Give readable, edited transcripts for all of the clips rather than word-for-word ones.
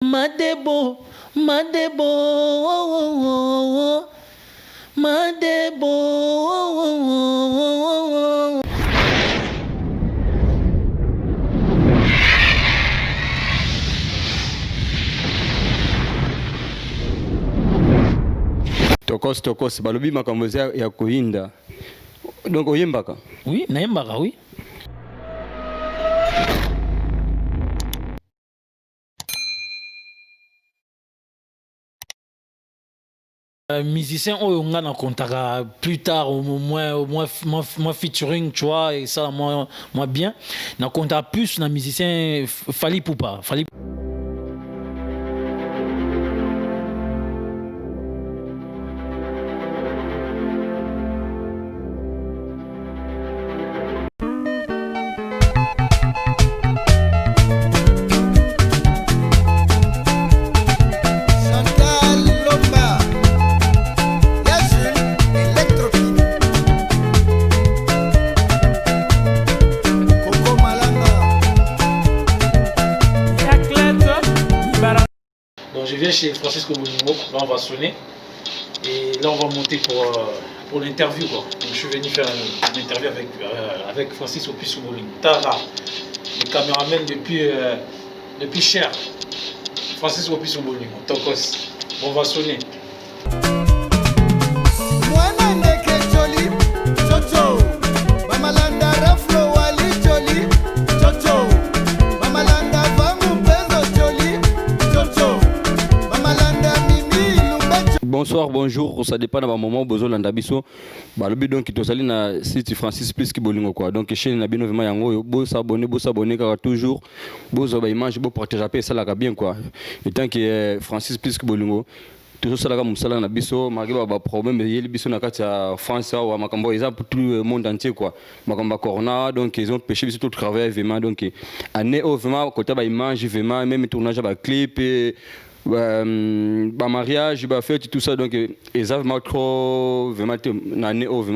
Madebo, Madebo, Madebo. Tokos, balobi makambo ya koyinda. Donc oyembaka? Oui, nayembaka, oui. Musicien on a contact plus tard au moins featuring, tu vois, et ça moi bien na contact plus na musicien Fally Poupa. Donc je viens chez Francisco Bolingo, là on va sonner et là on va monter pour l'interview quoi. Donc je suis venu faire une interview avec Francisco Bolingo. Tara, le caméraman depuis Cher. Francisco Bolingo, Tokos. On va sonner. Bonsoir, bonjour, ça dépend d'un moment besoin d'andabiso. Bah le but donc qui sali na site Francis plus qui bolingo quoi. Donc chez na bino vraiment yango bo s'abonner car toujours bo zo ba image bo partager ça là bien quoi. Et tant que Francis plus qui bolingo toujours ça là musala na biso mariba ba problème yeli biso na kati ya France ou makambo exemple tout le monde entier quoi. Makambo corona donc ils ont pêché biso tout travail vraiment donc année vraiment côté ba image vraiment même tournage ba clip et mariage, fête, tout ça, donc ils ont vraiment trop, vraiment,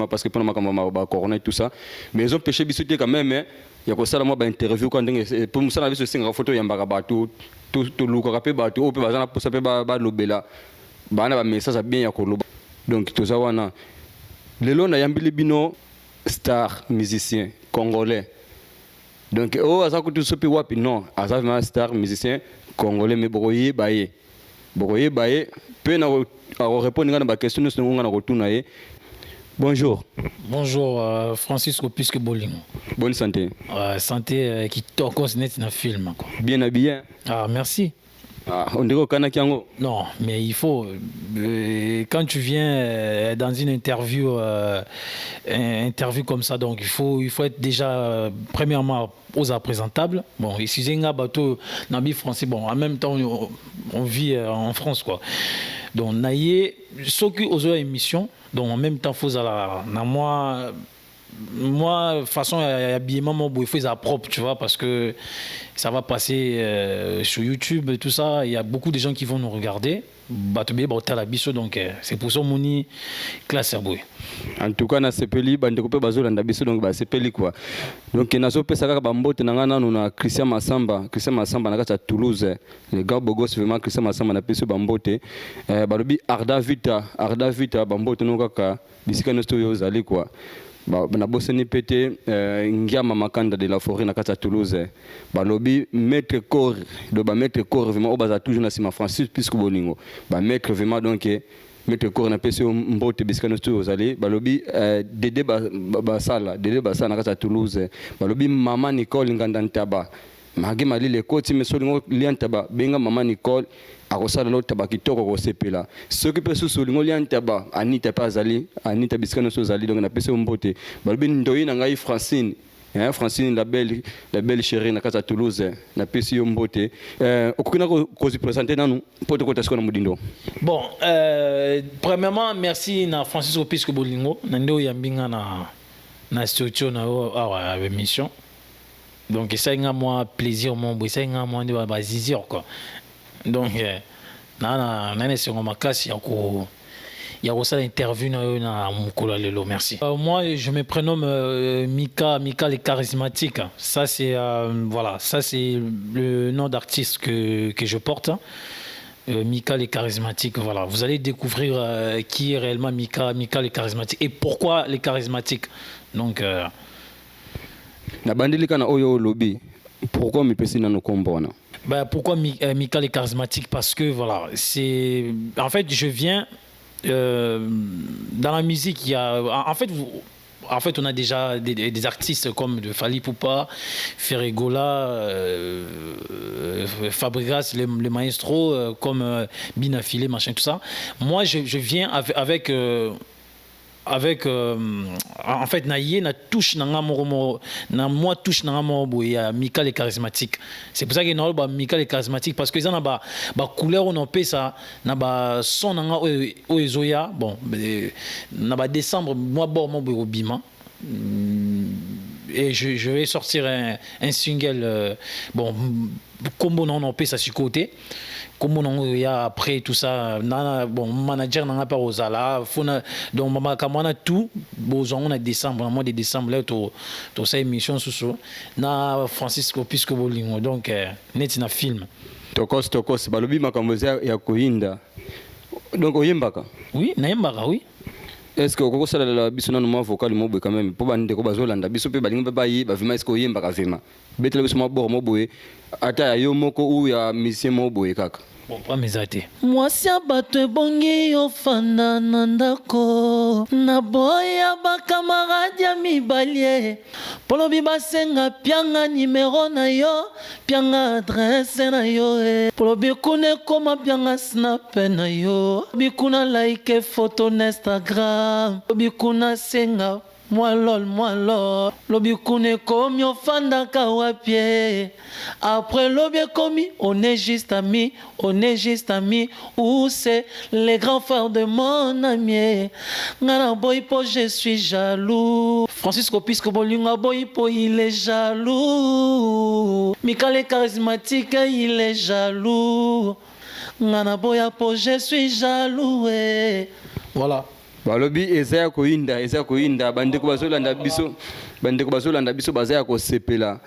parce que pendant ma corona et tout ça, mais ils ont pêché bisouté quand même, il y a quoi ça, moi, interview quand pour nous, ça, on a vu ce single photo, il y a un bagabatou, tout le corapé, bateau, puis bazana pour ça, l'obéla, un message bien, il y a quoi donc tout ça, on a le long, il y a un bilibino star musicien congolais. Donc, oh, ça coûte tout ce wapi, non, à ça, un star musicien congolais, mais broyé, baye. Broyé, baye, peu na répondre à la question, nous sommes en retour. Bonjour. Bonjour, Francisco Puisque Bolingo. Bonne santé. Santé qui t'occupe net dans le film. Quoi. Bien habillé. Ah, merci. Ah, on dirait au Kanakiango. Non, mais il faut, quand tu viens dans une interview comme ça, donc il faut être déjà, premièrement, aux présentable. Bon, ici, c'est un bateau, nabi français, bon, en même temps, on vit en France, quoi. Donc, naïe, ce qui aux émissions, donc en même temps, il faut ça, moi, façon habillement, il faut ça propre, tu vois, parce que ça va passer sur YouTube et tout ça. Il y a beaucoup de gens qui vont nous regarder. Donc c'est pour ça que mon classe en tout cas, na sepeli bandekupe bazolo ndabiso donc ba sepeli quoi. Donc nazo pesa kaka bambote nangana na Christian Massamba na kata Toulouse. Le gars bogos vraiment Christian Massamba na peso bambote. Balobi Arda Vita bambote no kaka bisika no stoyo zali quoi. Na boseni pété ngiama makanda de la forêt na kata Toulouse. Balobi maître corps vraiment obaza toujours na sima Francis puisque boningo. Maître vraiment donc mettre corps na peso mbote bisika no studio zali balobi Dédé basala na kata Toulouse balobi mama Nicole ngandantaba magi mali le koti mesolingo liantaba benga mama Nicole akosala lo taba kitoko ko sepela soki pe solingo liantaba Anita pa zali Anita bisika no so zali donc na peso mbote balobi ndoyi na ngai Francine la belle chérie na kata Toulouse na pesi yo mbote okukina ko se présenter nanu poto ko tasko na mudindo. Bon, premièrement merci na Francisco Puisque Bolingo na ndo yambinga na structure na awa émission. Donc ça a moi plaisir mon boy, ça a moi de bazizir quoi. Donc na sur ma classe il y a aussi l'interview na mukolo lelo. Merci. Moi, je me prénomme Mika les charismatiques. Ça c'est voilà, ça c'est le nom d'artiste que je porte. Mika les charismatiques, voilà. Vous allez découvrir qui est réellement Mika les charismatiques et pourquoi les charismatiques. Donc na bandeli kana oyo lobby. Pourquoi me pesi na no kombona? Pourquoi Mika les charismatiques? Parce que voilà, c'est en fait je viens dans la musique, il y a en fait, on a déjà des artistes comme de Fally Ipupa, Ferregola, Fabregas, le maestro, comme Bina Filé, machin, tout ça. Moi, je viens avec en fait na touche na moi touche na boya Mika les charismatiques. C'est pour ça que na Mika les charismatiques, parce que ça na ba couleur on peut ça na ba son na o ezoya bon na ba décembre moi bon mo bima et je vais sortir un single bon combo on peut ça sur côté. Comme on a après tout ça, bon manager n'a pas osé là, donc maman comme on a tout, bon on a décembre, mois de décembre là tout ça émission sous na Francisco Pisco Bolingo donc net na film. Tokos balobi makamboza ya koinda. Donc oyembaka. Oui, naembaka oui. Est-ce que vous savez la biso na no vocal mo quand même pour bande ko bazolanda biso pe balinga ba yi ba vima est-ce que oyembaka vima. Betele biso maboro mo boye ata yo moko ou ya musicien mo boye kaka. Bon, pas mes athées. Moi, si abato ebongi ofanda na ndako na boya bakamaradi ya mibali polobi basenga pianga nimero na yo pianga adresse na yo polobi kuna koma pianga snap na yo bikuna like photo na Instagram bikuna senga moi lol lobi kune komi ofanda kawapie après lobi komi on est juste amis ou c'est les grands frères de mon ami ngana boypo je suis jaloux Francisco Pisco Bolingo boypo il est jaloux Mika les charismatiques il est jaloux ngana boyapo je suis jaloux voilà. Balobi ezaya koinda bandeko bazolanda biso bazaya ko sepela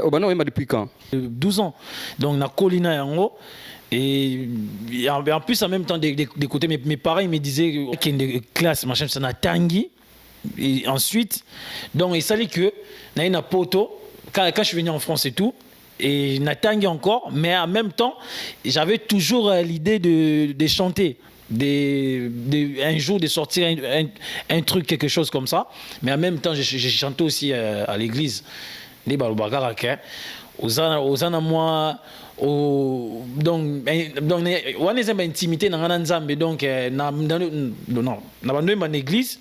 obana oyemba depuis quand 12 ans donc na Colina yango et en plus en même temps d'écouter mes parents me disaient qu'il y a une classe machin ça na tangi et ensuite donc il s'allait que na une poto quand je suis venu en France et tout et na tangi encore mais en même temps j'avais toujours l'idée de chanter un jour de sortir un truc, quelque chose comme ça. Mais en même temps, j'ai chanté aussi à l'église. Donc, on est intimité dans l'ensemble. Donc, dans l'église.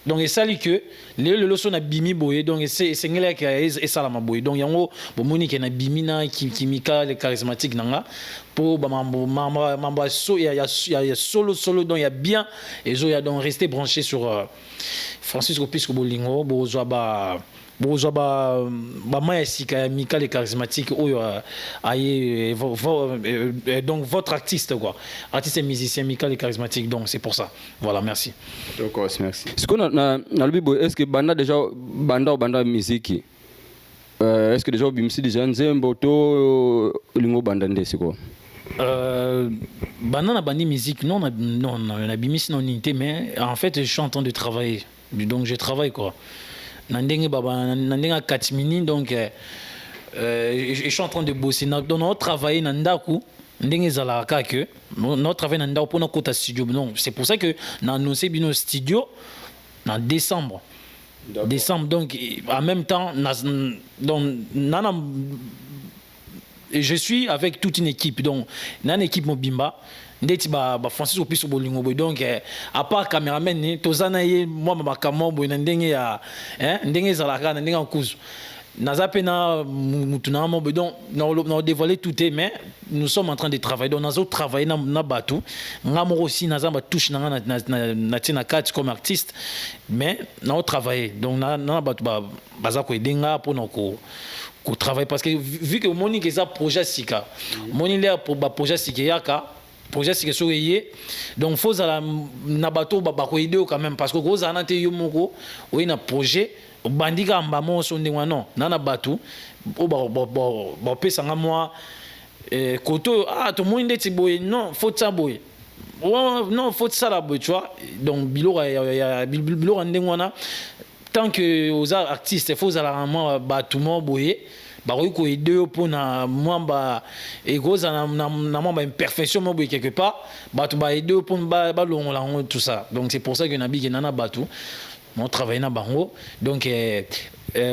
Donc et ça li que le leçon na bimi boye donc c'est ngela ka et ça la maboye donc yango bo monique na bimi na qui Mika les charismatiques nanga pour ba mambo so ya solo donc il y a bien et zo ya donc rester branché sur Francisco Pisco Bolingo bozo ba maya sika Mika les charismatiques oyo aye donc votre artiste quoi artiste et musicien Mika les charismatiques donc c'est pour ça voilà merci. D'accord, merci. Ce qu'on a lobi est-ce que banda déjà banda musique est-ce que déjà bimsi déjà nzembo to lingo banda ndesi quoi banda na bandi musique non na bimisi non unité mais en fait je suis en train de travailler donc je travaille quoi. Nandenge Katmini donc je suis en train de bosser donc on travaille nandaku ndenge zalaka que notre travail nandaku pour notre côté studio non c'est pour ça que on a annoncé bino studio en décembre donc en même temps je suis avec toute une équipe donc une équipe Mobimba ndeti ba Francisco Pisco Bolingo donc à part caméraman tozana ye moi makambo boy ndenge ya ndenge zalaka ndenge en cause nazapena mutuna mo donc na dévoiler tout mais nous sommes en train de travailler donc nazo travailler na batu ngamo aussi nazamba touche na tina carte comme artiste mais na travailler donc na batu baza ko edenga pour noko travailler parce que vu que moni que ça projet sika moni là pour projet sika yaka projet c'est que so yé donc faut ça na bateau ba ko aider quand même parce que gros ana te yo moko o na projet bandika mbamo so ndengwa non na bateau o ba pesa nga moi koto to monde ti boy non faut ça boy non faut ça la boy tu vois donc bilo ndengwa tant que aux artistes faut ça la moi bateau mo boy baroki ko aider pour na mwamba egoza na mwamba imperfection mo quelque part batu ba aider pour ba longola tout ça donc c'est pour ça que nabi ke nana batu mon travail na bango donc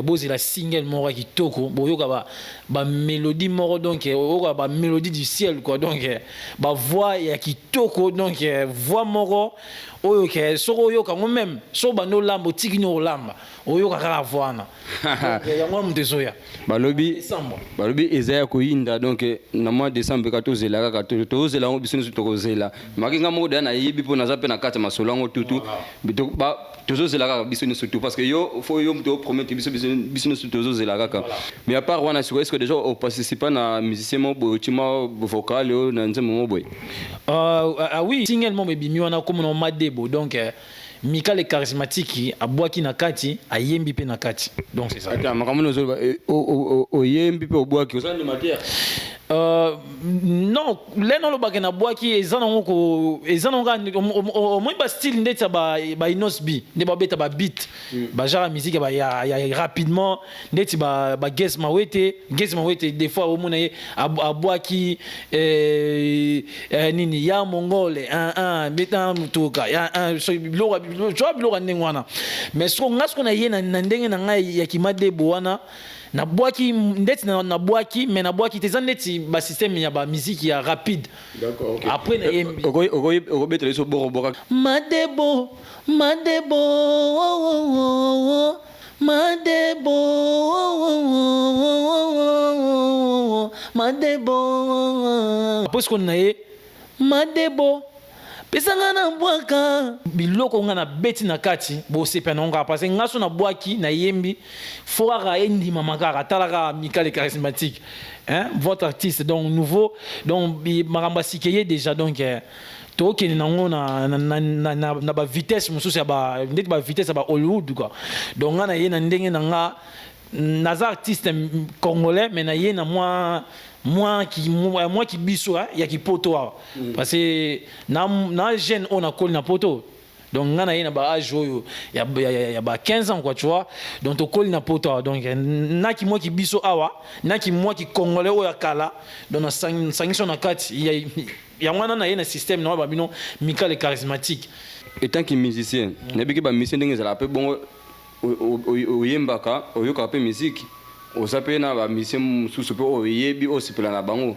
bozi la single moro qui toko boyoka ba mélodie moro donc oka ba mélodie du ciel quoi donc ba voix ya qui toko donc voix moro oyo ke soko yoka ngo même so bando lambo tikini o lamba oyoka kala voix na yango mtezoya balobi ezaya ko yinda donc na mois décembre ka tozela ka tozela ngo biso tokozela makinga mo dana yibi po na zape na kata masolango tutu bito ba tozozela ka biso surtout parce que yo faut yo mto promettre biso tozozela ka mais à part wana est-ce que déjà au participer na musicien mo botima vocal yo na nzembo mo boy ah oui single mo bimi wana comme no madebo donc Mika le charismatique a boaki na kati a yembi pe na kati donc c'est ça attends makamno zo o yembi pe o boaki osana de matière non les non lo bakena boaki ezana ngoko ezana ngani au moins ba style ndeta ba inosbi ne ba beta ba beat ba genre musique ba ya rapidement ndeti ba guess mawete des fois au mona a boaki nini ya mongole un beta mutuka ya un so bilo ndengwana mais so ngasko na yena ndenge na ngai ya kimadebo wana na boaki ndeti na boaki mais na boaki te ndeti ba système ya ba musique ya rapide d'accord okay. Après na yembi ogo betele so boro boka madebo parce qu'on a madebo pesanga na bwaka biloko nga na beti na kati bo sepe na nga parce que ngaso na bwaki na yembi foara endima makaka talaka Mika le charismatique hein votre artiste donc nouveau donc maramba sikeye déjà donc to keni nango na ba vitesse mususu ya ba ndeti ba vitesse ba Hollywood quoi donc nga na ye na ndenge na nga naza artiste congolais mais na ye na moi qui biso ya ki poto parce que na jeune on a collé na poto donc ngana yena ba âge ya ba 15 ans quoi tu vois donc to collé na poto donc na ki moi qui biso awa na ki moi qui congolais o ya kala donc na sanction na kati ya ngana na yena système na ba bino Mika le charismatique étant que musicien nebiki ba musicien ndenge za pe bongo oyembaka oyoka pe musique osape na ba musicien mususu pe oyebi osipela na bango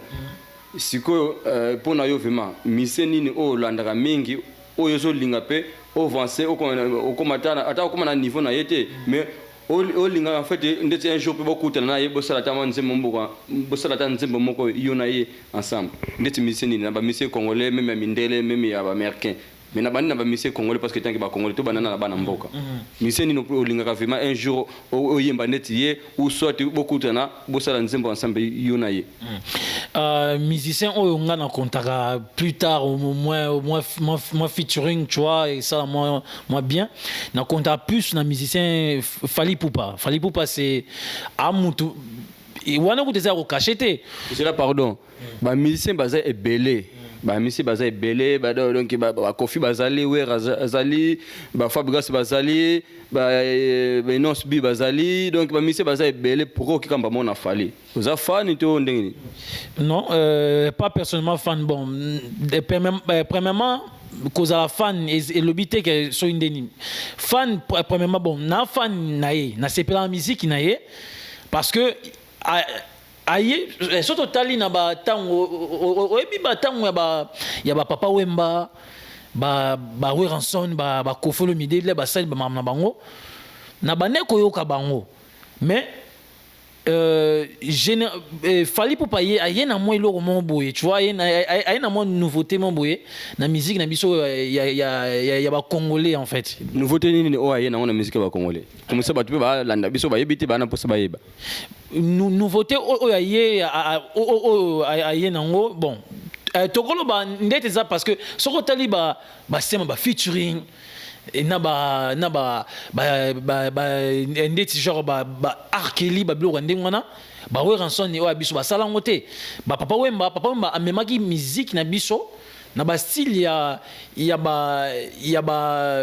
siko pona yo vraiment musicien nini o landaka mingi oyo zo linga pe avancer okomatana ata okoma niveau na yete mais o linga en fait ndeti un jour pe bokutana na ye bosala ta nzembo mboka bosala ta nzembo moko yo na ye ensemble ndeti musicien nini na ba musicien congolais même mindele même ya ba américain mais na bani na ba musicien congolais parce que tant que ba congolais to banana na bana mboka musicien nini o linga vraiment un jour o yemba ndeti ye ou soit bokutana bosala nzembo ensemble yo na ye musicien oyo nga na kontaka plus tard au moins featuring tu vois et ça moi bien na konta plus na musicien Fally Ipupa c'est amutu et wana kuteza ko cacheter c'est là pardon ba musicien baza ebelé ba musicien baza ebelé ba donc ba Kofi bazali Wera azali ba Fabregas bazali ba Inosbi bazali donc ba musicien baza ebelé pour ki kamba mona Fally oza fan to ndenge non pas personnellement fan bon premièrement cause à la fan et l'obité que so indeni fan premièrement bon na fan naé na sepela musique naé parce que aye surtout tali na ba tango oyebi ba tango ya ba Papa Wemba ba Weranson ba Koffi Olomide ba sali ba mamna bango na baneko yoka bango mais Fally Ipupa aye na moi eloko mo boye tu vois aye na moi nouveauté mo boye na musique na biso ya ba congolais en fait nouveauté nini o aye na na musique ba congolais comme ça ba tu ba landa biso ba yebiti ba na posa ba yeba nouveauté o aye nango bon tokolo ba ndete ça parce que soko tali ba sema ba featuring et na ba ndete genre ba arkeli ba bilo ndenge wana ba we ranson ni o abiso ba sala ngote ba papa wemba amemaki musique na biso na ba style ya ba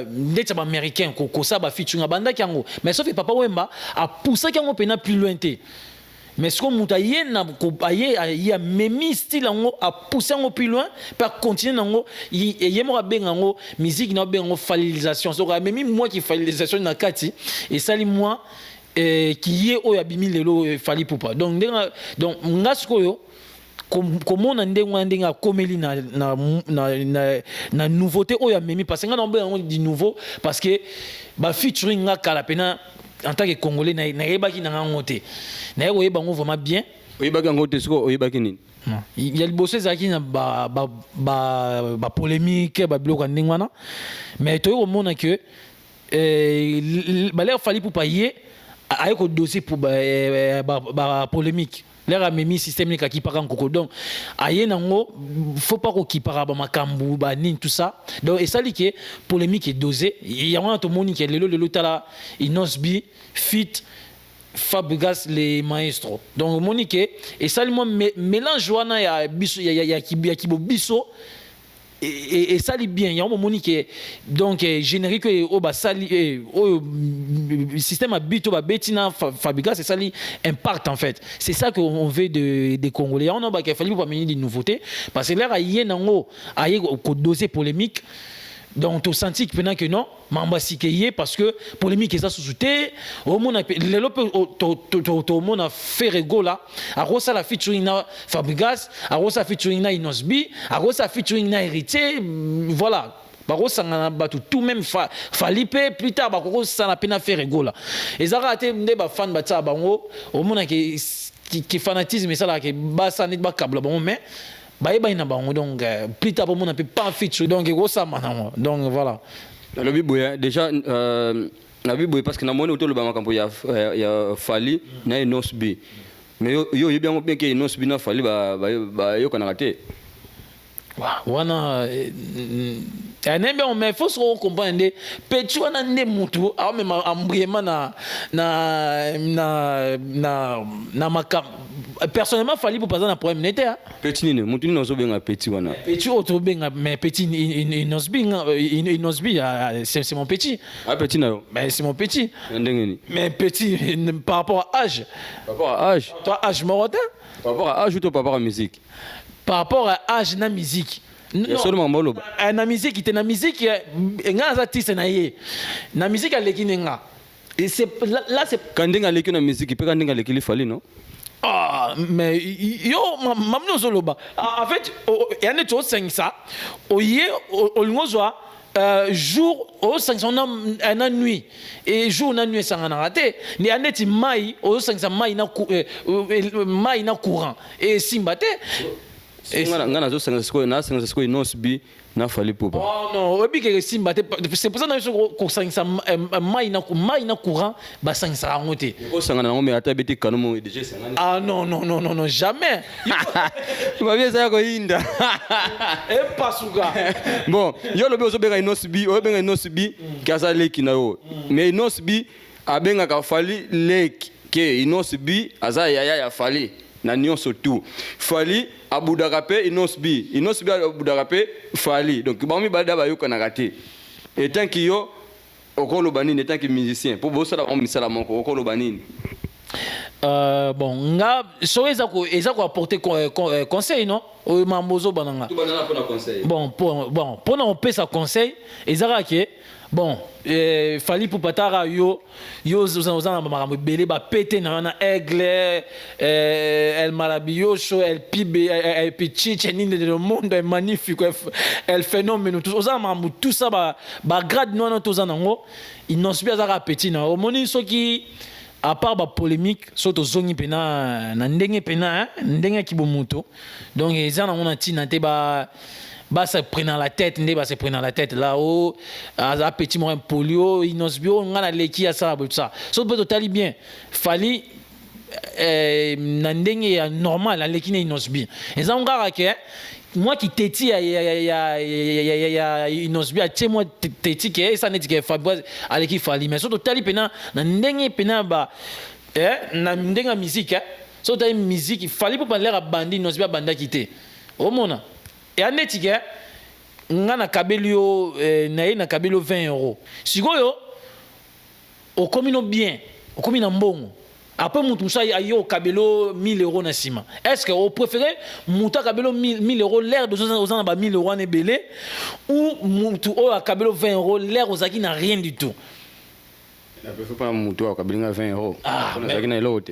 ndete ba américain ko ça ba featuring banda kango mais sauf que papa wemba a poussé kango pena plus loin te. Mais ce qu'on m'a dit, il y a même style à pousser plus loin, pour continuer il y a une musique qui a une fallisation. Donc même moi qui fallisation na kati et ça moi qui est au abimi lelo fali pour pas. Donc ngasko yo comment on a komeli na nouveauté au yamemi parce que on dit nouveau parce que ba featuring nga kala pena en tant que Congolais, na yebaki na ngote. Na yebo yeba vraiment bien. Oyebaki ngote siko oyebaki nini? Il y a le bossé zaki na ba polémique ba bloka ndingwana. Mais to yo mona que ba l'air fallait pour payer avec le dossier pour ba polémique. L'air a mis système qui part en coco donc aye nango faut pas qu'il part ba makambu ba nin tout ça donc et ça li que polémique est dosé il y a un to moni qui le tala inosbi fit Fabregas les maestros donc monique et ça moi mélange wana ya biso ya kibo biso et ça lit bien il y a un moment qui donc générique au bas sali au système habite au bas betina Fabregas c'est ça lit impact en fait c'est ça qu'on veut des Congolais on a pas qu'il fallait pas mener des nouveautés parce que là il y a nango aille au dossier polémique donc tu senti que non mambasi que parce que polémique est ça sous-souté au monde le monde a fait rigola a rosa la featuring na Fabregas a rosa featuring na Inosbi a rosa featuring na Héritier voilà barosa ngana batu tout même Falipe plus tard barosa na pena fait rigola et ça raté ndé ba fan batsa bango au monde qui fanatisme ça là que basa net ba câble bon mais donc plus tard on ne peut pas feature donc donc voilà le biboya déjà la biboya parce que na moni autour le bamakampo ya fali na inosbi mais yo bien que inosbi na fali ba yo kana raté wana anembe on mais faut se comprendre petit wana ndé mutu a même embriement na makam personnellement fali pour passer un problème n'était petit nini mutu ni ozo benga petit wana petit auto benga mais petit inosbi c'est mon petit petit na yo mais c'est mon petit ndengeni mais petit par rapport à âge toi âge morotin par rapport à âge ou par rapport à musique par rapport à âge na musique non seulement moloba na musique ite na musique nga artiste na ye na musique alekinenga et c'est là c'est quand ndinga leki na musique pe quand ndinga leki li fali non ah mais yo mamno zoloba en fait y en a tout cinq ça au ngozwa jour au 500 na nuit et jour na nuit ça ngana raté ni aneti mai au 500 mai na courant et simbate ngana zo sanga siko inosbi na fali popa oh non obi ke simbate c'est pour ça na ko sanga mai na courant ba sanga ngote ko sanga na ngome ata beti kanomo déjà sanga ah non jamais tu vas bien ça ko inda et pasuga bon yo lobi ozo benga inosbi o benga inosbi kaza leki na yo mais inosbi abenga ka fali leki ke inosbi aza ya fali na nyonso tout fali abudakape inosbi abudakape fali donc bami bada ba yoka na raté et tant que yo okolo banini tant que musicien pour bossa la misala moko okolo banini bon nga so ezako apporter conseil non o mambozo bananga tout banana pour conseil bon pour on peut ça conseil ezaka ke bon fali pour patara yo na makambo belé ba pété na aigle el maravilloso el pibe el petit chenine de le monde est magnifique el phénomène tout ça ba grade non tout ça nango il n'ose pas à petit na o moni so qui à part ba polémique soto zongi pena na ndenge pena ndenge ki bomuto donc ezana on a tina te ba se prenant la tête se prenant la tête là-haut à petit morin polio inosbio on a leki à ça tout ça so peut totalement bien fali na ndenge normal la leki inosbi ezanga ke moi qui téti ya Inosbi a tché moi téti que ça n'est que Fabrice aleki fali mais surtout tali pena na ndenge pena ba na ndenge musique so tali musique il fallait pour parler à bandi Inosbi a banda quitté au mona et aneti que nga na kabelio na kabelio 20 €. Sikoyo au comino bien au comino mbongo après mutusa ayo kabelo 1000 € na sima est-ce que vous préférez muta kabelo 1000 € l'air de aux ba 1000 € na belé ou mutu o kabelo 20 € l'air aux aki n'a rien du tout? La préfère pas mutu a kabelo 20 €.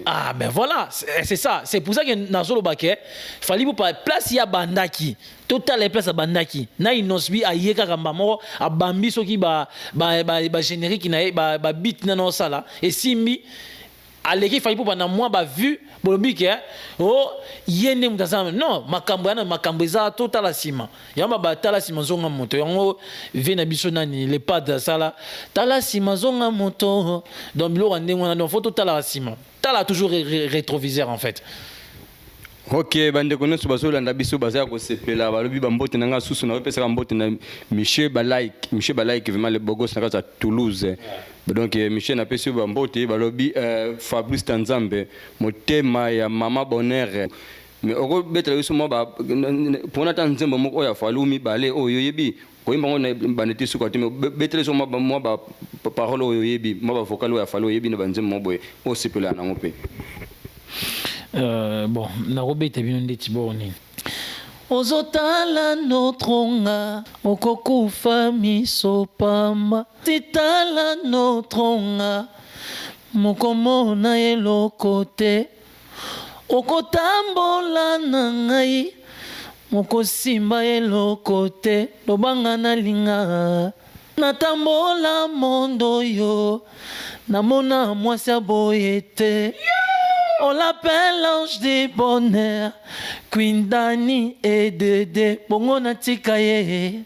Ah ben voilà, c'est ça, c'est pour ça que nazolo baké fallait pour place ya bandaki total les places à bandaki na Inosbi a yeka kamba moko a bambi soki ba générique na ba beat na no sala et simbi aleki fallait pour na moi ba vu bolobike oh yende mutazama non makambo yana makambo za total asima yamba ba tala sima zonga moto yango vena biso nani les pads sala tala sima zonga moto donc bilo ndengo na faut total asima tala toujours rétroviseur en fait. Ok, bande kono so landa biso baza ko sepela balobi bambote nanga susu na pesa mbote na Michel Balaik vraiment le bogos na Toulouse. Donc Michel na pesa bambote balobi Fabrice Tanzambe motema ya mama bonheur. Mais oko betela biso mo ba pona Tanzambe moko ya falumi bale oyo yebi ko imba ngona baneti suka teme betela so mo ba parole oyo yebi mo ba vocal ya falo yebi na banzembe mo boye o sepela na ngope. Bon, Narobé était bien de Tiboni. Ozotala notronga, okoko fami sopamba. Titala notronga, mokomo na elokote. Okotambola nangai, mokosimba elokote. Lobanga na linga, natambola mondo yo. Namona mwasi aboyete. On l'appelle l'ange du bonheur, Queen Dani et Dédé, Bongo Natikaye,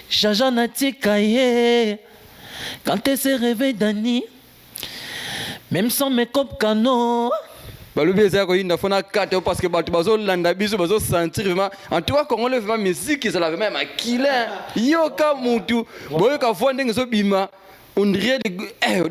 Jaja Natikaye. Quand elle se réveille, Dani, même sans make-up canon. Balobi eza ko inda fona kate parce que batu bazo landa biso bazo sentir vraiment en tout cas congolais vraiment musique ça la vraiment makila yo ka mutu boyo ka fonde ngeso bima on dirait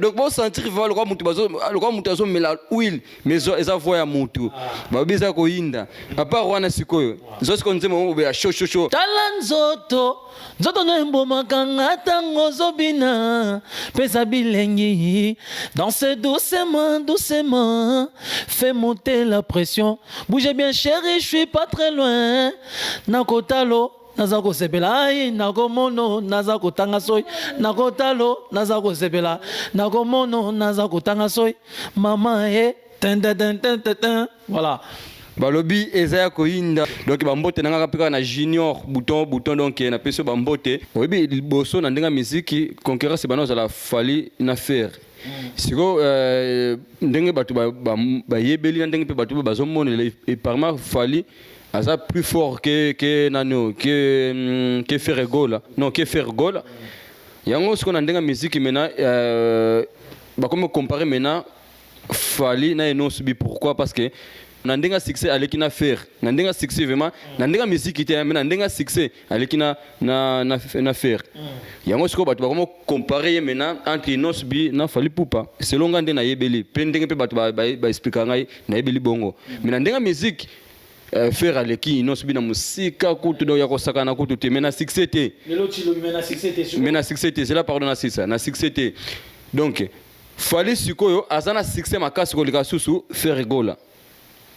donc bon sentir vraiment le quoi mutu bazo mela huile mais eza voix ya mutu balobi eza ko inda à part wana sikoyo zo siko nzema mo be show talanzoto nzoto no embomaka nga tango ozobina pesa bilengi danse doucement fais monter la pression bouge bien chérie je suis pas très loin nakotalo naza kosepela ai nakomono naza kotanga soy nakotalo naza kosepela nakomono naza kotanga soy mama ten voilà. Balobi ezaya koinda donc bambote nanga peka na junior bouton donc na peso bambote oyebi liboso na ndenga musique concurrence bana za la fali na faire siko ndenge batu ba yebeli na ndenge pe batu bazomona et parma fali asa plus fort que nano que faire gola non que faire gola yango siko na ndenga musique maintenant ba comme comparer maintenant fali na non subi pourquoi parce que nandenga succès aleki na faire nandenga succès vraiment nandenga musique était mais nandenga succès aleki na faire yango siko batu ba comparer maintenant entre Inosbi na Fally Ipupa selon ngande na yebeli pendenge pe batu ba expliquer ngai na yebeli bongo mais nandenga musique faire aleki Inosbi na musika kutu do yako sakana kutu te mais na succès te mais na succès te c'est là pardon na succès te donc Fally sikoyo azana succès makasi ko lika susu faire gola.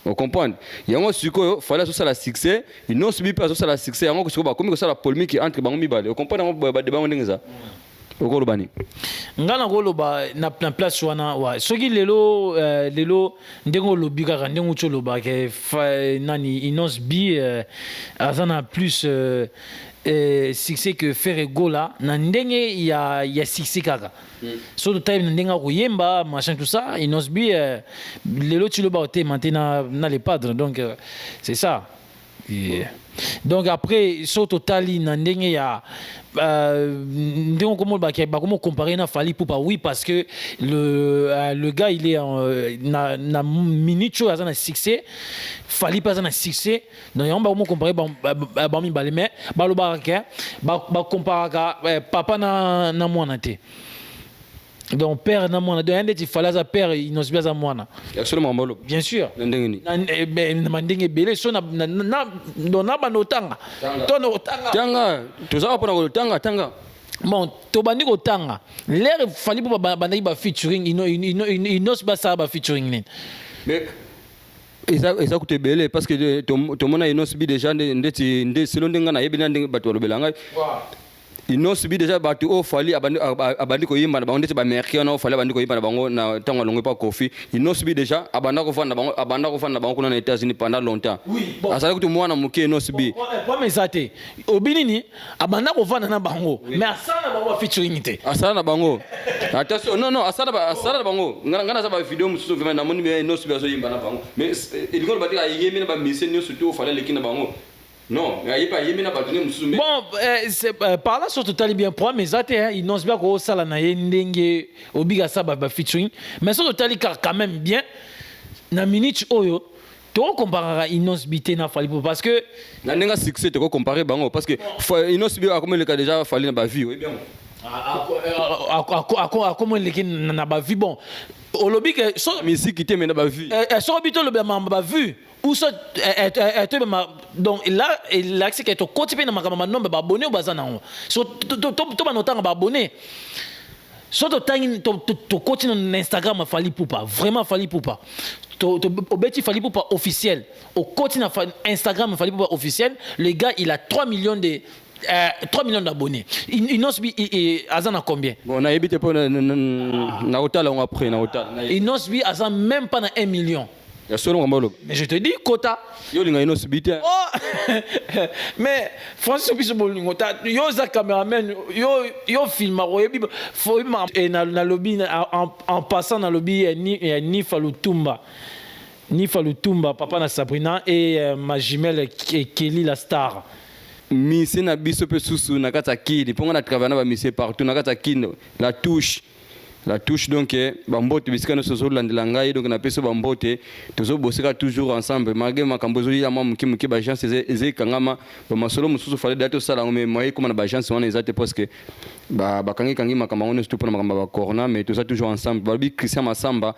Vous comprenez? Yango sikoyo fallait ça la succès, ils n'ont subi pas ça la succès, yango sikoyo ba comme ça la polémique entre bango mibale. Vous comprenez ba débat ndengeza? Okolo bani. Ngana golo ba na place wana wa. Soki lelo ndengo lobika ka ndengo cho loba ke nani Inosbi azana plus succès que faire gola na ndenge ya succès kaka. So the time ndenga koyemba machin tout ça Inosbi lelo tu le ba te maintenant na les padres donc c'est ça. Donc après so totali na ndenge ya comment comparer na Fally Ipupa, oui, parce que le gars il est na minute à un succès, Fally pas un succès, donc on va comparer mais papa na mwana te. Donc père na mwana, donc il fallait ça père il n'ose bien ça mwana. Bien sûr. Mandenge belé so na banotanga. Tanga, tu ça pour le tanga. Bon, to bandi ko tanga. L'air Fally Ipupa bandi ba featuring, il n'ose pas ça ba featuring. Mais ça coûte belé parce que tout le monde a une aussi déjà ndeti selon denga na yebina ndenge bato lobelanga. Il n'ose subi déjà battu au Fally abandi ko yimba na bango ndeti ba merki na au Fally abandi ko yimba na bango na tango longo pas Kofi. Il n'ose subi déjà abanda ko fanda bango kuna na États-Unis pendant longtemps. Oui, bon. Asala ko mwana muke no subi. Pas mais ça te. Obinini abanda ko fanda na bango. Mais asala na bango featuring te. Asala na bango. Attention, non asala na bango. Ngana za ba vidéo mususu vraiment na moni mais no subi azo yimba na bango. Mais il ko ba dire ayemi na ba mission no surtout au Fally lekina bango. Non, mais il n'y a pas de bon, par là, surtout, tu bien pour mais ça, il n'ose pas que ça, na yendenge, obiga ça, featuring. Mais surtout, tu quand même bien, na minute oyo, tu compares Inos Bité na Fally Ipupa parce que. Na nenga succès, tu comparer bango parce que Inos Bité a comme le cas déjà Fally na ba vie, oui bien. Comment les na ba vie bon. Au lobby que so musique qui te mène ba vie. So bito le ba vie. Ou ça donc là c'est que tu continues na makama nombre ba abonné ou bazana so to banotanga ba abonné so to continue na Instagram Fally Ipupa vraiment Fally Ipupa to obeti Fally Ipupa officiel au continue na Instagram Fally Ipupa officiel le gars il a 3 millions d'abonnés. Il n'ose pas combien? Bon, on a évité pour na hôtel on après na hôtel. Il n'ose pas même pas 1 million. Ya solo ngambalo. Mais je te dis quota. Yo linga inos bité. Oh. Mais Francis Opiso bolingota yo za cameraman yo filma oyebi faut et na lobby en passant dans lobby ni Falutumba. Ni Falutumba papa na Sabrina et ma jumelle Kelly la star. Mise na biso pe susu na kata kini ponga na travailler na ba mise partout na kata kini la touche donc bambote bisika no soso landela ngai donc na peso bambote tozo boseka toujours ensemble malgré makambo zo ya mamuki muki ba chance eze kangama ba masolo mususu fallait dato sala mais moi comme na ba chance on ezate parce que ba kangi makambo on est pour na makambo ba corona mais tout ça toujours ensemble babi Christian Masamba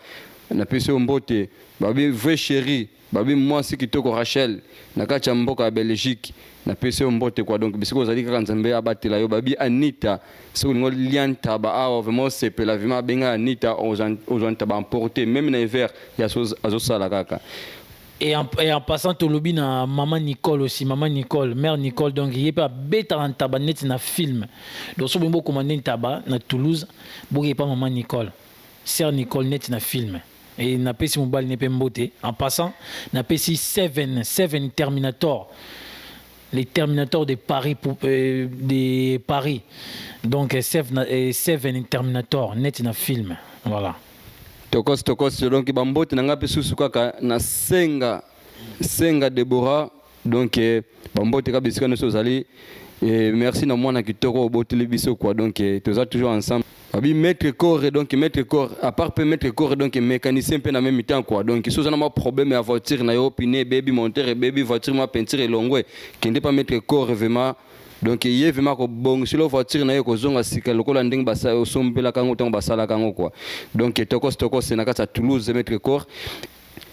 na peso mbote babi vrai chéri babi moi si kitoko Rachel na kacha mboka ya Belgique na peso mbote quoi donc bisiko zali kaka nzambe abatela yo babi Anita so ngo lianta ba awa vraiment c'est pe la vraiment benga Anita aux taba emporter même na hiver ya so azo sala kaka. Et en passant au lobby na maman Nicole aussi, maman Nicole, mère Nicole, donc il y a pas bêta en tabanet na film. Donc si vous commandez tabac na Toulouse, vous n'avez pas maman Nicole, sœur Nicole net na film. Et na pesi mobile n'est pas mboté. En passant, na pesi Seven Terminator. Les Terminators de Paris des Paris. Donc Seven Terminator net na film. Voilà. Tokos donc bambote na ngapi susu kaka na senga Deborah donc bambote ka bisika no sozali et merci na mwana kitoko botele biso quoi donc tous toujours ensemble. Abi mettre corps à part peut mettre corps donc mécanicien peu na même temps quoi donc si on a un problème à voiture na yo pine baby monteur baby voiture ma peinture et longwe qui ne pas mettre corps vraiment donc il y a vraiment ko bon sur la voiture na yo ko zonga sika lokola ndenge basa osombela kango tango basala kango quoi donc tokos c'est na kata Toulouse mettre corps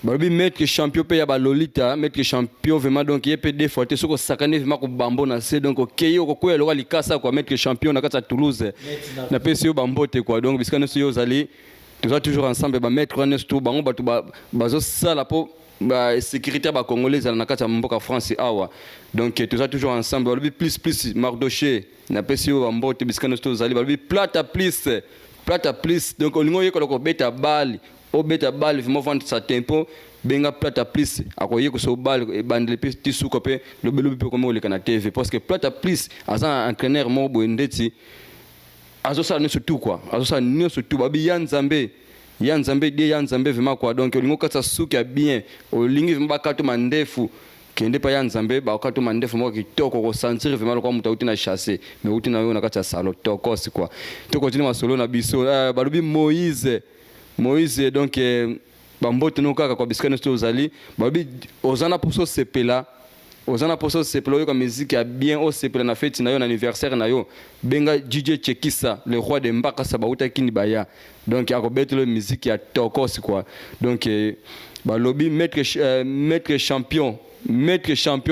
babi mettre champion pe ya ba Lolita mettre champion vraiment donc il peut des fois te soko sakane vraiment ko bambo na c'est donc keyo ko koya lokola likasa quoi mettre champion na kata Toulouse na pesi yo bambote quoi donc bisika no yo zali toujours ensemble ba mettre en tout bango batu bazo sala po ba sécurité ba congolaise na kata mboka France awa donc toujours ensemble babi plus Mardoché na pesi yo bambote bisika no zali babi plata plus donc olingo yeko ko beta bali o beta bal vraiment vendre sa tempo benga plata plus akoye ko so bal e bandle pe tisuko pe le belobi pe comme le kana TV parce que plata plus azan entraîneur mo boendeti azo sa ne surtout quoi azo sa ne surtout babi yanzambe vraiment quoi donc olingo kata suka bien olingi mba kato mandefu kende pa ya nzambe ba ka to mandefu moko kitoko ko sentir vraiment kwa muta uti na chasser mais uti na yo na kati ya salon tokos quoi to continue masolo na biso balobi Moïse donc bambote no kaka kwa biskano sto ozali balobi ozana poso sepela yo ka musique ya bien o sepela na fête na yo na anniversaire na yo benga DJ Chekisa le roi de Mbaka Sabauta kini baya donc akobete le musique ya tokos quoi donc balobi maître champion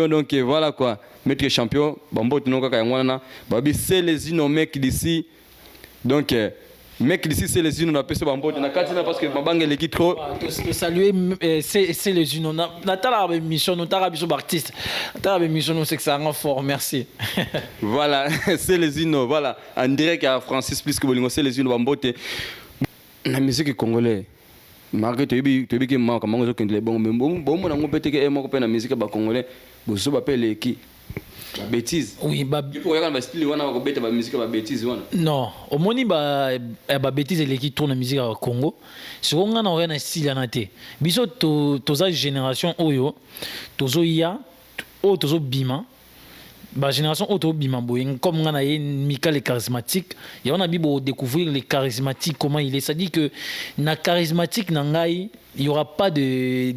donc voilà quoi maître champion bambote no kaka yangwana babi c'est les mecs d'ici donc mec d'ici c'est les unes on appelle ça bambote na katina parce que mabanga l'équipe trop saluer c'est les unes na tala mission no tara biso artiste tara mission no c'est que ça rend fort merci voilà c'est les unes voilà en direct à Francis plus que bolingo c'est les unes bambote na musique congolais Marque tu es que moi comment on dit les bons mais bon mon on peut te que moi na musique ba congolais boso ba pele qui bêtise oui ba il faut regarder ba style wana ko beta ba musique ba bêtise wana non au moni ba bêtise les qui tourne musique au Congo c'est qu'on a na style na te biso to za génération oyo tozo ya o tozo bima ba génération auto bima boy comme on a Mika les charismatiques et on a bibo découvrir les charismatiques comment il est ça dit que na charismatique nangai il y aura pas de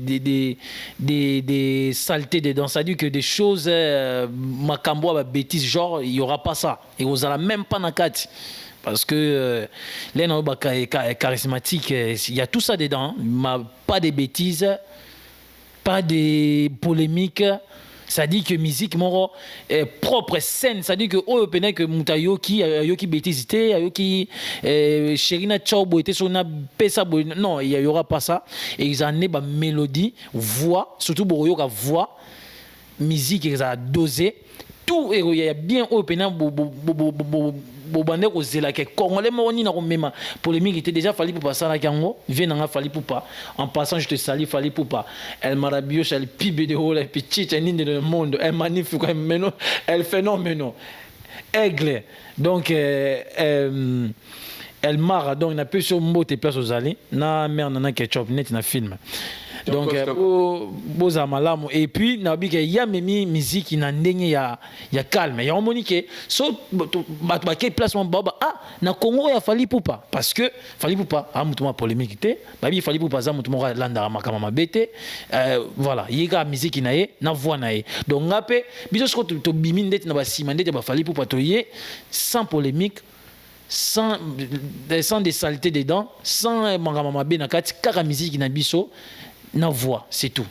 saletés dedans ça dit que des choses makambo ba bêtises genre il y aura pas ça et vous allez même pas na kati parce que les na ba charismatique il y a tout ça dedans pas de bêtises pas de polémiques. Ça dit que musique moro est propre scène ça dit que oh penait que mutayoki yoki bêtisité yoki Sherina Chaubo était sur na pesa non il y aura pas ça et ils en est ba mélodie voix surtout boroyoka voix musique ils a dosé tout il y a bien oh penait bobande ko zela ke congolais moni na ko mema polémique était déjà fallu pour passer na kango vient na fallu pour pas en passant je te salue fallu pour pas elle marabio elle pibe de haut la petite ninde du monde elle magnifique elle phénoménal aigle donc elle mara donc na peu sur mbote place aux allées na mère na ketchup net na film donc boza malamu et puis na bika ya memi musique na ndenge ya calme ya monique so ba ke placement baba na Congo ya fali poupa parce que fali poupa amutuma polémique té babi fali poupa za mutuma landa makama mabete voilà yega musique na ye na voix na ye donc ngapé biso ko to bimi ndete na ba sima ndete ba fali poupa to ye sans polémique sans des saletés dedans sans mangama be na kati kaka musique na biso na voix c'est tout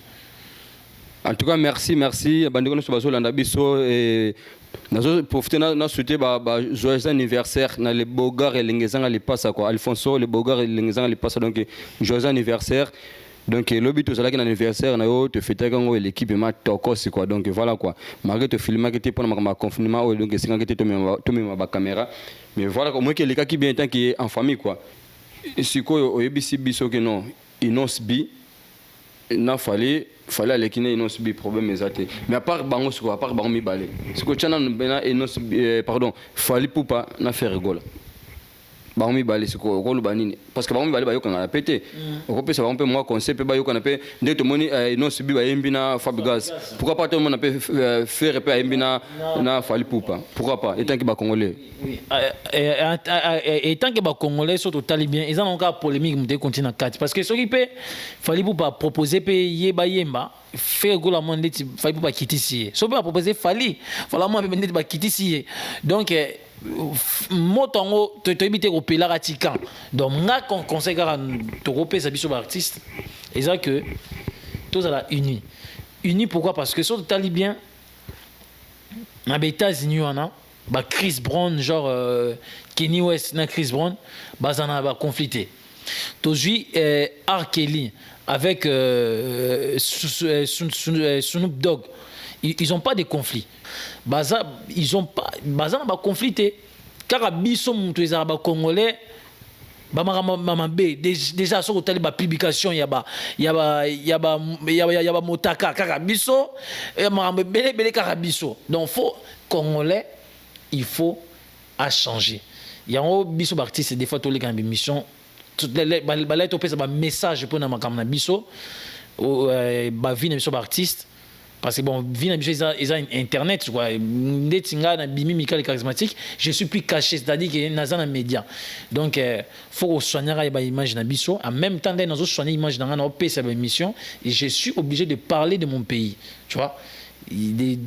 en tout cas merci bandeko so bazo landa biso et nazo profiter na souhaiter ba joyeux anniversaire na les bogar et lingezanga li passa quoi Alfonso les bogar et lingezanga li passa donc joyeux anniversaire donc le but c'est là que l'anniversaire na yo te fêter quand l'équipe ma tokos quoi donc voilà quoi malgré te filmer que tu pour ma confinement donc c'est quand que tu mets ma caméra mais voilà comme moi que les cas qui bien temps qui est en famille quoi siko o yebisi biso que non inos bi na fallait aller qui n'est inos bi problème exact mais à part bango siko à part bango mi balé siko chana bena inos pardon fallait pour pas na faire rigole bango balé siko rolo banini parce que bango balé bayo kana pété on peut savoir un peu moi concept bayo kana pe ndé to moni inos bi bayembi na Fabgas pourquoi pas tout le monde peut faire pe ayembi na fallait pour pas pourquoi pas étant que ba congolais oui et tant que ba congolais surtout talibien ils ont encore polémique de continent 4 parce que ce qui peut fallait pour pas proposer pe yeba yemba faire gola monde fallait pour pas quitter ici so peut proposer fallait voilà moi peut ba quitter ici donc motongo to éviter au pela tikan donc nga conseil gara to repé sa biso artiste et ça que tous à la unis pourquoi parce que sur le talibien na États-Unis on a ba Chris Brown genre Kanye West na Chris Brown bazana ba conflité aujourd'hui R. Kelly avec Snoop Dogg ils ont pas de conflit ils ont pas bazana ba conflité car biso mutu ezala ba congolais ba mama be déjà sur hôtel ba publication ya ba motaka car biso mama bele car biso donc faut congolais il faut à changer il y a un biso artiste des fois tous les grandes émissions ba lettre pesa ba message pour na makam na biso ba vie na biso artiste Parce que bon, ils ont Internet, quoi. Je suis plus caché, c'est-à-dire que nous avons un média. Donc, il faut soigner l'image de Bisso. En même temps, nous avons soigné l'image de notre émission. Et je suis obligé de parler de mon pays. Tu vois? De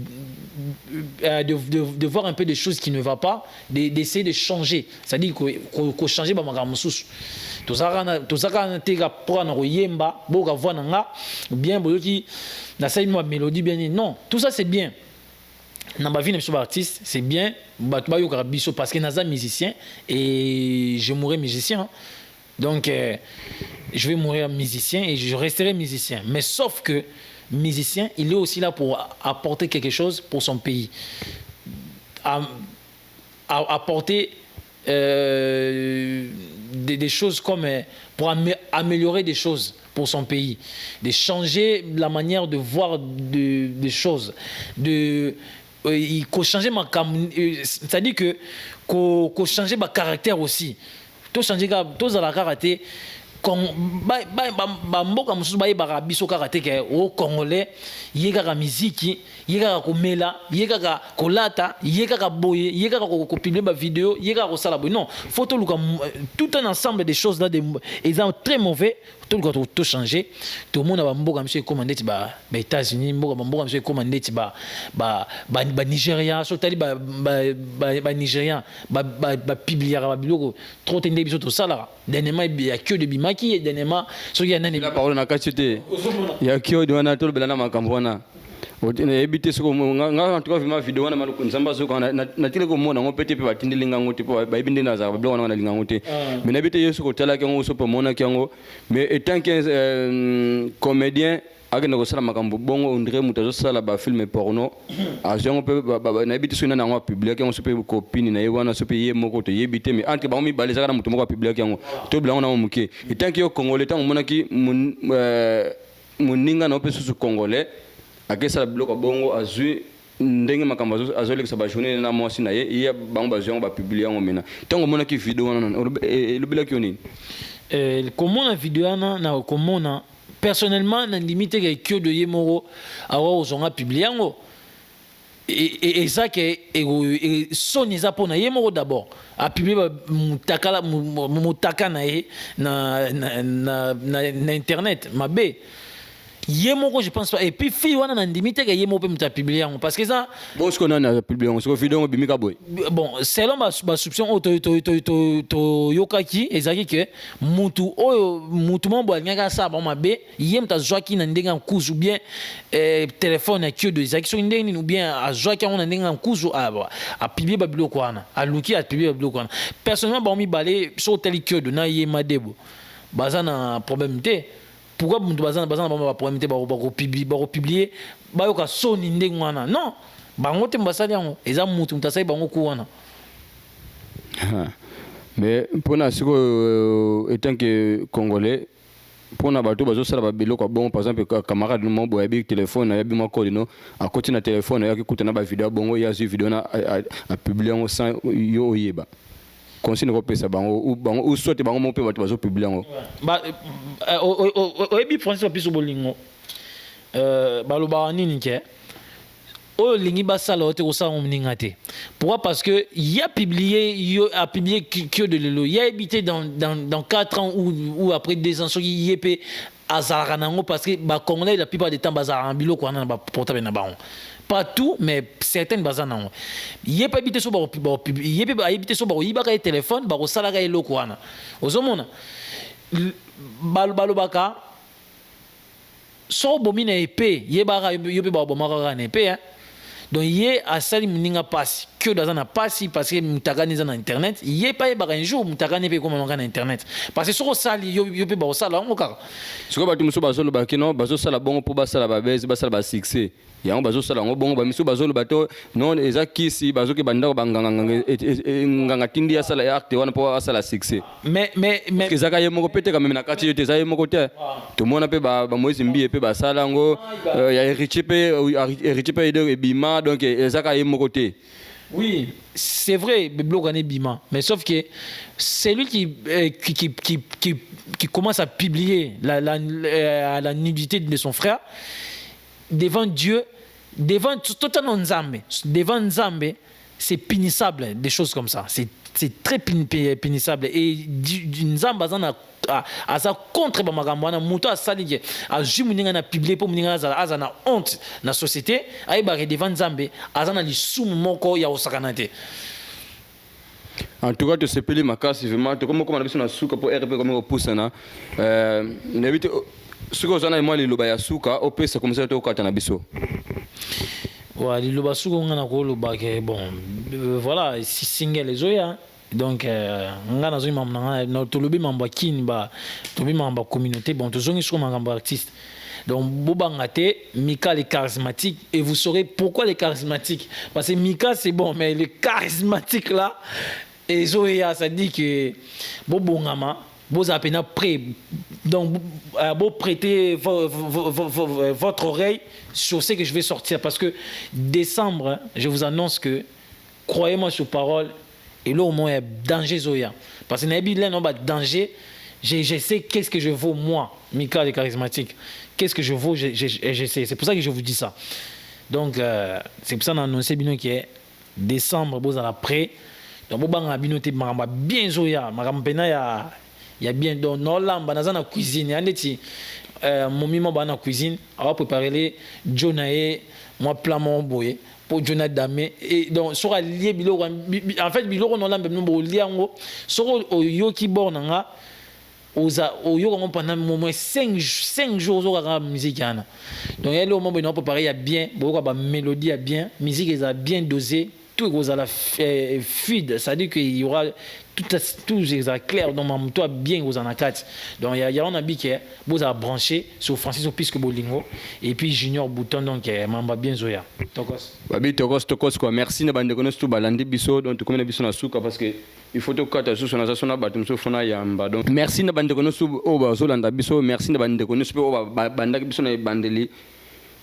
voir un peu des choses qui ne vont pas, d'essayer de changer. C'est-à-dire qu'on change ma gamme-sous. Tout ça, bien, la mélodie bien. Non, tout ça c'est bien. Dans ma vie, je suis artiste, c'est bien. Parce que je suis musicien et je mourrai musicien. Donc, je vais mourir musicien et je resterai musicien. Mais sauf que musicien, il est aussi là pour apporter quelque chose pour son pays. Apporter des choses comme pour améliorer des choses pour son pays, de changer la manière de voir des choses, il faut changer c'est-à-dire que faut changer ma caractère aussi, tout changer tout à la karaté mboka mosusu bayebaka biso kaka te ke o congolais ye kaka miziki ye kaka komela ye kaka kolata ye kaka boye ye kaka kopublier ba vidéo ye kaka kosala boye. Non, faut tout un ensemble de choses là ils sont très mauvais. Tout changer, tout le monde a mboka monsieur commandé ba États-Unis, mboka monsieur commandé ba Nigeria, surtout ba Nigeria ba publier ba biloko trop tendé biso tout ça là. Dernièrement il y a que de bimaki, dernièrement so il y a nani la parole na kachite ya kio de wana to belana makambona ebite soko nga en tout cas vraiment vidéo wana maluku nzamba soko na tile ko mona ngo pete pe batindelinga ngote po ba ibinde na za ba blo wana linga ngote mais na bite yeso ko tala ke ngo so po mona ke ngo mais étant que comédien ake na ko sala makambo bongo ondre mutazo sala ba film porno a jongo pe na bite so na ngo publier ke ngo so pe copine na ye wana so pe ye moko to yebite mais entre ba mi baleza kana mutu moko publier ke ngo to bla ngo na muke étant que yo congolais tant mona ki muninga na pe susu congolais akesa bloka bongo azui ndenge makambo azolekisa ba journée na mwasi na ye iya bango ba jongo ba publier ngo mena tango mona ki vidéo wana lobela ki onini comment la vidéo na comment na personnellement na limite que de yemoro awa ozonga publier ngo et ça que soni za pona yemoro d'abord a publier mutakala mutaka na ye na internet mabe yemoko je pense pas et puis fi wana na ndimite ke yemo pe muta publier yango parce que ça bon ce qu'on a na publier yango ce que vidéo bimika boy bon selon ma soupçon to yokaki ezaki que mutu mambo alingaka sa ba mabe yem ta joaki na ndenga nkuzu bien téléphone ya kio de ezaki so ndenge ou bien a joaki on na ndenga nkuzu a publier ba biloko wana a luki a publier ba biloko wana personnellement ba mi balé so tel kio de na yema debo bazana problème te. Pourquoi vous avez problème de publier bayoka soni ndenge wana non bango te mbasali yango eza mutu mutasai bango kuwana mais pour na siko étant que congolais pour na bato bazo sala ba biloko bon par exemple camarade mo boya bi téléphone ya bi mo code no a côté na téléphone ya ki kutana ba vidéo bongo ya zu vidéo na a publier en sans yo yeba conseil ko pesa bango ou soit bango mo pe bato bazo publier ngo ba oyebi français biso bolingo baloba nini ke o lingi basala ote ko sa mninga te pourquoi parce que il a publié que de lelo il a habité dans 4 ans ou après 2 ans so il yep azara nango parce que ba congolais la plupart du temps bazara biloko na ba portable na baon pas tout mais certaines bazana nango yep habité so ba yep habité so ba yibaka téléphone ba ko sala ka eloko wana ozomona balobaka so bomina épée yebaka yope ba bomaka na épée hein. Donc yé a sali mninga passe que dans un passe parce que mutagani dans internet yé pas ba un jour mutagani pe comme on na internet parce que sur sali yo pe ba sala on ka ce que ba tumuso ba solo ba kino ba so sala bongo po ba sala ba base ba sala ba succès yango ba so sala ngo bongo ba miso ba solo ba to non ezakisi ba zo ke banda ba nganga tindi ya sala ya acte wana po sala succès mais que zaka ye moko pete quand même na kati yo te za ye moko te to mona pe ba moisi mbi pe ba sala ngo ya Richie pe de bima donc ezaka ye moko te. Oui, c'est vrai, Beblo est Bima. Mais sauf que c'est lui qui commence à publier la nudité de son frère devant Dieu. devant Nzambe, c'est punissable, des choses comme ça. C'est très punissable. Et Nzambe aza contre bamagambo wana muto asali ke azwi muninga na publier po muninga aza na honte na société ayeba ke devant Nzambe aza na lisumu moko ya osakana te. En tout cas, tu sais pas makasi vraiment. Tu comme on a vu sur la souka pour RP comme on pousse na. N'évite ce que vous en avez moi les loba ya souka au pesa comme ça tu au katana biso. Ouais, les loba souka on a ko loba ke bon voilà si single les oya. Donc nga nazo mamna na to lobi mamba kini ba to lobi mamba communauté bon to zongi sur mamba artiste. Donc Bobangate, Mika les charismatiques et vous saurez pourquoi les charismatiques parce que Mika c'est bon mais les charismatiques là et Zoya ça dit que Bobongama vous appelez prêt donc vous prêtez votre oreille sur ce que je vais sortir parce que décembre je vous annonce que croyez-moi sur parole et là au moins il y a danger Zoya parce que n'abi là non pas danger je sais qu'est-ce que je vaux moi Mika les charismatiques qu'est-ce que je vaux je sais c'est pour ça que je vous dis ça donc c'est pour ça qu'on a annoncé qui est décembre vous allez prêt donc vous banga binoté maramba bien Zoya maramba pena il y a bien donc non lamba dans la cuisine andeti mon mimo ba na cuisine on va préparer les jonae moi plat mon boye pour Jonathan Damé et donc sera lié biloko en fait biloko non lamba no liango soro yoki bornanga oza oyo pendant moins 5 jours au la musique yana donc elle au moment on peut préparer bien beaucoup ba mélodie a bien musique est bien dosée tout est la fluide ça dit qu'il y aura tout est clair donc mon toi bien aux en quatre donc il y a on a dit que vous a branché sur Francis Opisco Bolingo et puis Junior Bouton donc mamba bien zoya tokos babi tokos quoi merci na bande kono stu balandi biso donc comme na biso na suka parce que il faut to kata sur na sona batum so fona yamba donc merci na bande kono stu o ba so landa biso merci na bande kono stu o ba banda biso na bandeli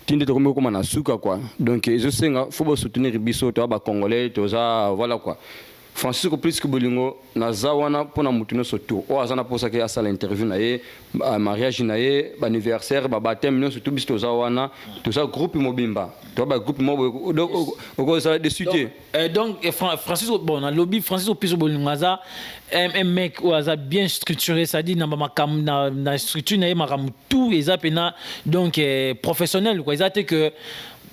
tinde to comme na suka quoi donc je sais nga faut soutenir biso to ba congolais to za voilà quoi Francis Opisco Bolingo na zawana pona mutuno soto o azana posa ke asala interview na ye mariage na ye anniversaire ba baptême no surtout bisto zawana to ça groupe mobimba to ba groupe mo donc ça de suite donc Francis bon na lobby Francis Opisco Bolingo aza un mec ou aza bien structuré ça dit na makam na structure na ye makam tout eza pena donc professionnel quoi ça que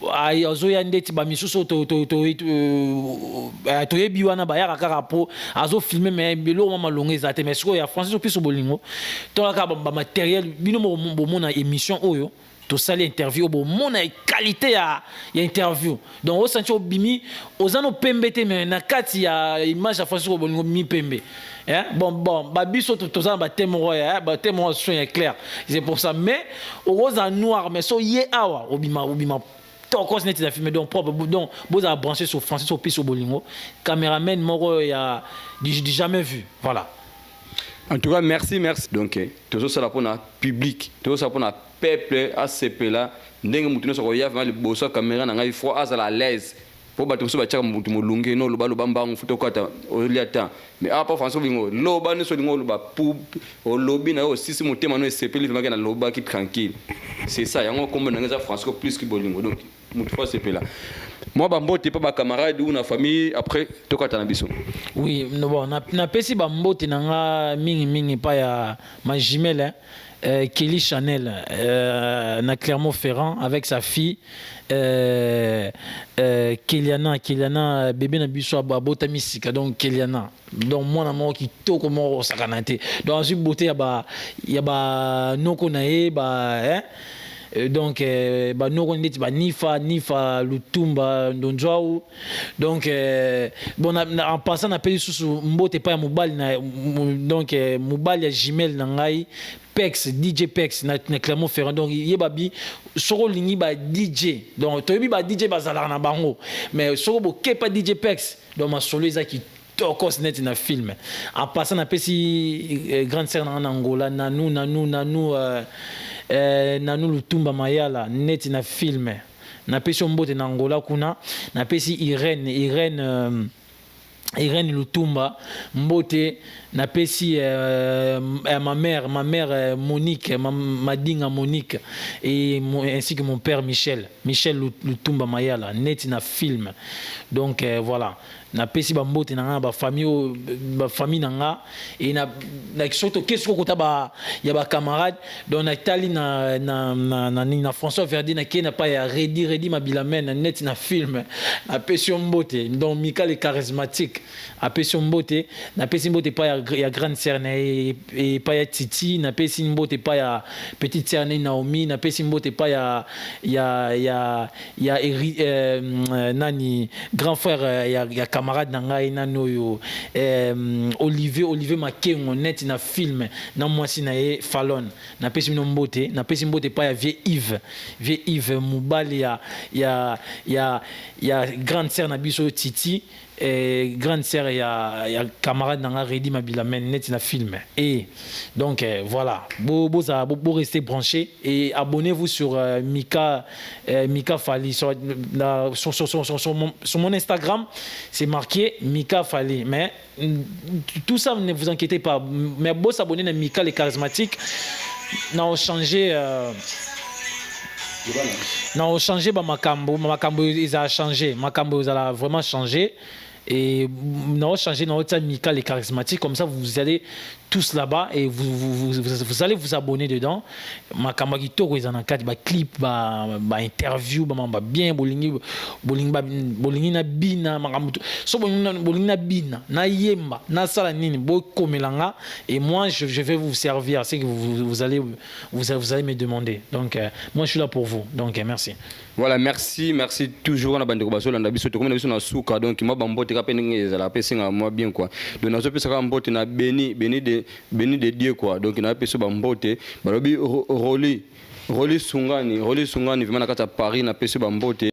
azoya ndeti ba misuso to yebi wana ba yaka kaka po azo filmer mais belo mama longue ezate mais siko ya Francis Opisco Bolingo to ka ba matériel bino mo mona émission oyo to sali interview bo mona qualité ya interview donc au senti obimi ozano pembete mais na kati ya image ya Francis Opisco Bolingo mi pembe bon ba biso to za ba témoin ba témoin son est clair c'est pour ça mais au rose en noir mais so ye awa obima Tokos net a filmé donc propre donc vous avez branché sur Francis Opisco Bolingo caméraman moro il y a jamais vu voilà en tout cas merci donc tout ça pour na public tout ça pour na peuple ACP là ndenge mutuno so ya vraiment le bosso caméra na ngai faut à l'aise pour battre so ba tchaka mutu molunge no loba mbangu futo kwata olia temps mais apa Francis Olingo loba ne so lingo loba pour au lobby na aussi si mutema no ACP vraiment na loba qui tranquille c'est ça yango comme na ngeza Francis plus Bolingo donc mutu fois ACP là moi bambote pas ba camarade ou na famille après to kwata na biso oui bon na pesi bambote nanga mingi pa ya ma jumelle Kelly Chanel na Clermont-Ferrand avec sa fille Keliana bébé na biso abota misika donc Keliana donc moi na mo qui to comment sakanate donc ensuite beauté ya ba noko na e ba donc ba noko ndeti ba nifa lutumba ndonjao donc bon en passant na pays sous mbote pa ya mobali na donc mobali ya jumelle na ngai Pex DJ Pex na Clermont-Ferrand donc yebabi soko lingi ba DJ donc toyebi ba DJ bazala na bango mais soko bo kepa DJ Pex donc ma solo ezaki tokos net na film en passant na pesi grande sœur na Angola nanu lutumba mayala net na film na pesi mbote na Angola kuna na pesi Irène Irène Lutumba, Mbote, Napesi, ma mère Monique, ma dinga Monique, et ainsi que mon père Michel Lutumba Mayala, net na film. Donc voilà. Napesi Mbote na famille nanga et na surtout qu'est-ce que kota ya ba camarade donc na tali na François Verdi na qui n'a pas ya Redi Mabilamen net na film. Napesi Mbote donc Mika le charismatique. Apesi Mbote, na pesi Mbote pas ya grande sœur et pas ya Titi, na pesi Mbote pas ya petite sœur Naomi, na pesi Mbote pas ya nani grand frère ya camarade nanga nanoyo Olivier Makengo net na film na mwasi na ye Fallon, na pesi Mbote pas ya vieux Yves Mubali ya grande sœur na biso Titi. Grande sœur et camarade dans Redi Mabilamen net na film et donc voilà vous restez branchés et abonnez-vous sur Mika Fali sur mon Instagram c'est marqué Mika Fali mais tout ça ne vous inquiétez pas mais bon s'abonner à Mika les charismatiques n'a changé makambo ils a changé makambo ils a vraiment changé et non changer notre Mika les charismatiques comme ça vous allez tous là-bas et vous allez vous abonner dedans makambo kitoko ils en a quatre clip interview bien bolingi na bina makambo so bolingi na bina na yemba na sala nini bo komelanga et moi je vais vous servir c'est que vous allez me demander donc moi je suis là pour vous donc merci. Voilà, merci toujours na bande ko baso landa biso to comme na biso na suka donc moi bambote ka peninga ezala pesinga moi bien quoi donc nazo pesa ka mbote na béni de Dieu quoi donc na peso bambote balobi roli sungani vima na kata Paris na peso bambote.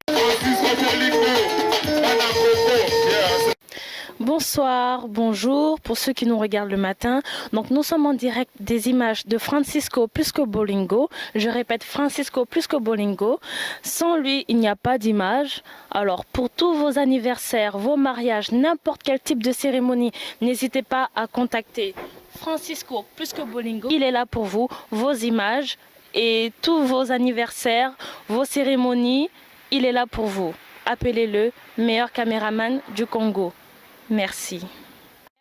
Bonsoir, bonjour pour ceux qui nous regardent le matin. Donc nous sommes en direct des images de Francisco plus que Bolingo. Je répète, Francisco plus que Bolingo. Sans lui, il n'y a pas d'image. Alors pour tous vos anniversaires, vos mariages, n'importe quel type de cérémonie, n'hésitez pas à contacter Francisco plus que Bolingo. Il est là pour vous, vos images et tous vos anniversaires, vos cérémonies. Il est là pour vous. Appelez-le meilleur caméraman du Congo. Merci.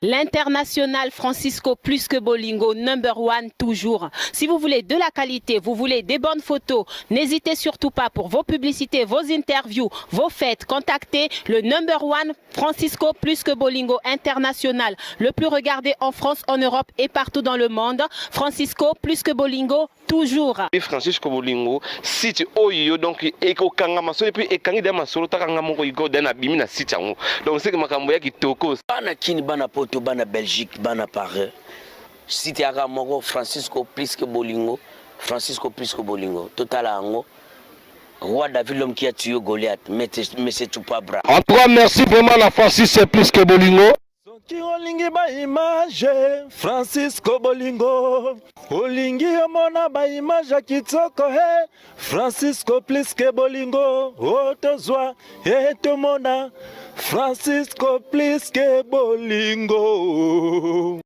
L'international Francisco plus que Bolingo, #1 toujours. Si vous voulez de la qualité, vous voulez des bonnes photos, n'hésitez surtout pas pour vos publicités, vos interviews, vos fêtes. Contactez le #1 Francisco plus que Bolingo international, le plus regardé en France, en Europe et partout dans le monde. Francisco plus que Bolingo toujours. Francisco Bolingo, site oyo donc eko kanga masolo puis ekangi de masolo takanga moko iko dana bimi na site yango. Donc c'est que makambo ya kitoko. Bana kini bana poto bana Belgique bana Paris. Site ya moko Francisco plus que Bolingo, Francisco plus que Bolingo. Total yango. Roi David l'homme qui a tué Goliath, mais c'est tout pas bras. En tout cas, merci vraiment la Francis plus que Bolingo. Soki olingi ba image Francisco Bolingo olingi omona ba image kitoko he Francisco plus que Bolingo otozwa etomona Francisco plus que Bolingo.